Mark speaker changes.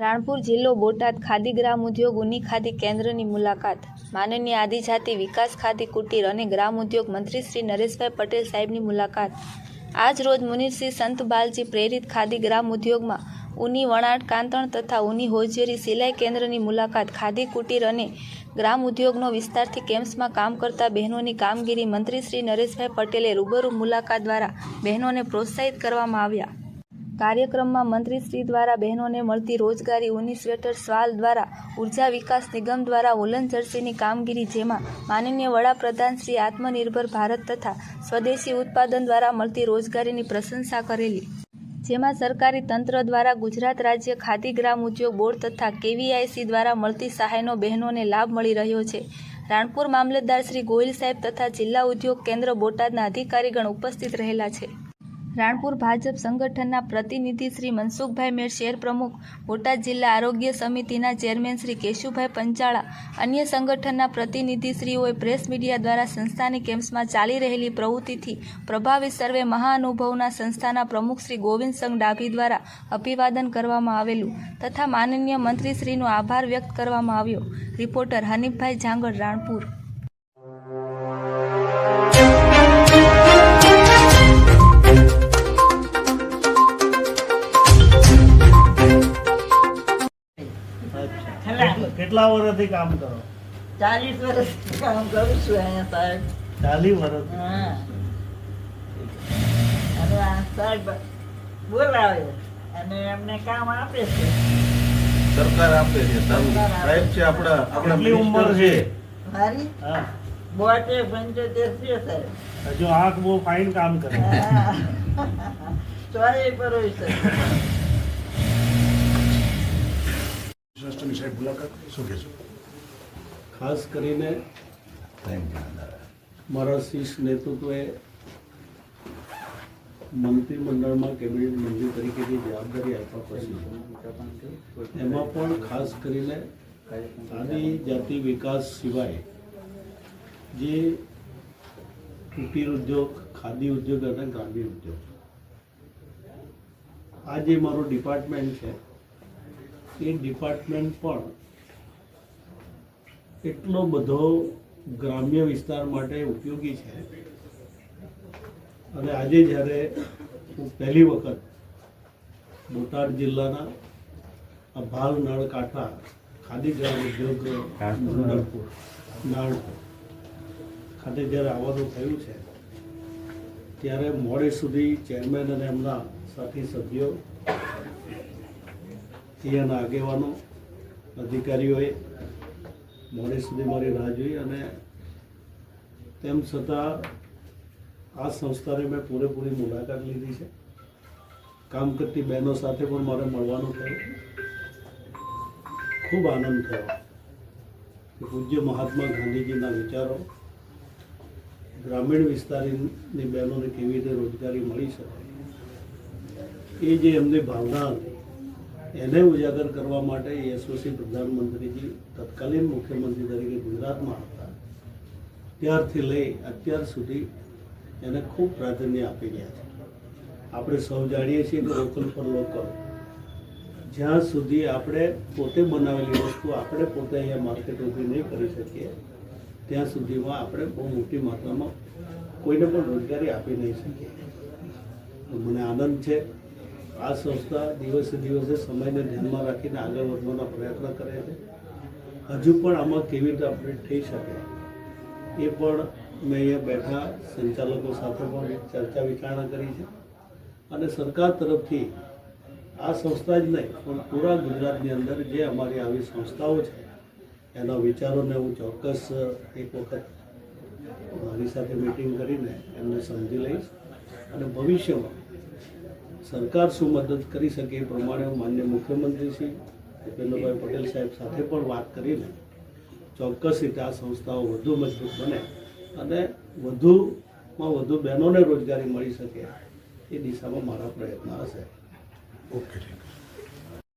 Speaker 1: રાણપુર જિલ્લો બોટાદ ખાદી ગ્રામ ઉદ્યોગ ઉની ખાદી કેન્દ્રની મુલાકાત માનનીય આદિજાતિ વિકાસ ખાદી કુટીર અને ગ્રામ ઉદ્યોગ મંત્રી શ્રી નરેશભાઈ પટેલ સાહેબની મુલાકાત આજ રોજ મુનિશ્રી સંત બાલજી પ્રેરિત ખાદી ગ્રામ ઉદ્યોગમાં ઉની વણાટ કાંતણ તથા ઉની હોજરી સિલાઈ કેન્દ્રની મુલાકાત ખાદી કુટીર અને ગ્રામ ઉદ્યોગનો વિસ્તારથી કેમ્પ્સમાં કામ કરતા બહેનોની કામગીરી મંત્રી શ્રી નરેશભાઈ પટેલે રૂબરૂ મુલાકાત દ્વારા બહેનોને પ્રોત્સાહિત કરવામાં આવ્યા। કાર્યક્રમમાં મંત્રીશ્રી દ્વારા બહેનોને મળતી રોજગારી ઉની સ્વેટર સ્વાલ દ્વારા ઉર્જા વિકાસ નિગમ દ્વારા વોલન જર્સીની કામગીરી જેમાં માનનીય વડાપ્રધાન શ્રી આત્મનિર્ભર ભારત તથા સ્વદેશી ઉત્પાદન દ્વારા મળતી રોજગારીની પ્રશંસા કરેલી, જેમાં સરકારી તંત્ર દ્વારા ગુજરાત રાજ્ય ખાદી ગ્રામ ઉદ્યોગ બોર્ડ તથા KVIC દ્વારા મળતી સહાયનો બહેનોને લાભ મળી રહ્યો છે। રાણપુર મામલતદાર શ્રી ગોહિલ સાહેબ તથા જિલ્લા ઉદ્યોગ કેન્દ્ર બોટાદના અધિકારીગણ ઉપસ્થિત રહેલા છે। રાણપુર ભાજપ સંગઠનના પ્રતિનિધિ શ્રી મનસુખભાઈ મેર, શહેર પ્રમુખ બોટાદ જિલ્લા આરોગ્ય સમિતિના ચેરમેન શ્રી કેશુભાઈ પંચાળા, અન્ય સંગઠનના પ્રતિનિધિશ્રીઓએ પ્રેસ મીડિયા દ્વારા સંસ્થાની કેમ્પ્સમાં ચાલી રહેલી પ્રવૃત્તિથી પ્રભાવિત સર્વે મહાનુભાવોના સંસ્થાના પ્રમુખ શ્રી ગોવિંદ સંઘ ડાભી દ્વારા અભિવાદન કરવામાં આવેલું તથા માનનીય મંત્રીશ્રીનો આભાર વ્યક્ત કરવામાં આવ્યો। રિપોર્ટર હનીફભાઈ જાંગડ, રાણપુર।
Speaker 2: કેટલા વર્ષથી કામ કરો?
Speaker 3: 40 વર્ષથી કામ કરું છું અહીંયા સાહેબ।
Speaker 2: 40 વર્ષ?
Speaker 3: હા। અને આ સાહેબ બોલાવે અને એમને કામ આપે છે,
Speaker 4: સરકાર આપે છે, સાહેબ છે આપણા
Speaker 2: કેટલી ઉંમર છે
Speaker 3: મારી?
Speaker 2: હા,
Speaker 3: 72 75 છે સાહેબ।
Speaker 2: હજુ આંખ બહુ ફાઇન કામ કરે।
Speaker 3: ચોય પર હોય છે।
Speaker 5: ખાસ કરીને મારા શીર્ષ નેતૃત્વએ મંત્રીમંડળમાં કેબિનેટ મંત્રી તરીકેની જવાબદારી આપ્યા પછી એમાં પણ ખાસ કરીને આદિજાતિ વિકાસ સિવાય જે કુટીર ઉદ્યોગ, ખાદી ઉદ્યોગ અને ગ્રામીણ ઉદ્યોગ, આ જે મારું ડિપાર્ટમેન્ટ છે એ ડિપાર્ટમેન્ટ પણ એટલો બધો ગ્રામ્ય વિસ્તાર માટે ઉપયોગી છે અને આજે જ્યારે હું પહેલી વખત બોટાદ જિલ્લાના ભાલ નળ કાંઠા ખાદી ગ્રામ ઉદ્યોગ નાણપુર ખાતે જ્યારે આવવાનું થયું છે ત્યારે મોડે સુધી ચેરમેન અને એમના સાથી સભ્યો, અહીંયાના આગેવાનો, અધિકારીઓએ મોડે સુધી મારી રાહ જોઈ અને તેમ છતાં આ સંસ્થાને મેં પૂરેપૂરી મુલાકાત લીધી છે। કામ કરતી બહેનો સાથે પણ મારે મળવાનું થયું। ખૂબ આનંદ થયો કે પૂજ્ય મહાત્મા ગાંધીજીના વિચારો ગ્રામીણ વિસ્તારની બહેનોને કેવી રીતે રોજગારી મળી શકે એ જે એમની ભાવના હતી એને ઉજાગર કરવા માટે યશસ્વી પ્રધાનમંત્રીજી તત્કાલીન મુખ્યમંત્રી તરીકે ગુજરાતમાં હતા ત્યારથી લઈ અત્યાર સુધી એને ખૂબ પ્રાધાન્ય આપી રહ્યા છે। આપણે સૌ જાણીએ છીએ કે લોકલ ફોર લોકલ, જ્યાં સુધી આપણે પોતે બનાવેલી વસ્તુ આપણે પોતે અહીંયા માર્કેટ ઊભી નહીં કરી શકીએ ત્યાં સુધીમાં આપણે બહુ મોટી માત્રામાં કોઈને પણ રોજગારી આપી નહીં શકીએ। મને આનંદ છે આ સંસ્થા દિવસે દિવસે સમયને ધ્યાનમાં રાખીને આગળ વધવાના પ્રયત્ન કરે છે। હજુ પણ આમાં કેવી રીતે અપડેટ થઈ શકે એ પણ મેં અહીંયા બેઠા સંચાલકો સાથે પણ ચર્ચા વિચારણા કરી છે અને સરકાર તરફથી આ સંસ્થા જ નહીં પણ પૂરા ગુજરાતની અંદર જે અમારી આવી સંસ્થાઓ છે એના વિચારોને હું ચોક્કસ એક વખત મારી સાથે મિટિંગ કરીને એમને સમજી લઈશ અને ભવિષ્યમાં સરકાર શું મદદ કરી શકે એ પ્રમાણે હું માન્ય મુખ્યમંત્રી શ્રી ભૂપેન્દ્રભાઈ પટેલ સાહેબ સાથે પણ વાત કરીને ચોક્કસ રીતે આ સંસ્થાઓ વધુ મજબૂત બને અને વધુમાં વધુ બહેનોને રોજગારી મળી શકે એ દિશામાં મારા પ્રયત્ન હશે।
Speaker 4: Okay, thank you.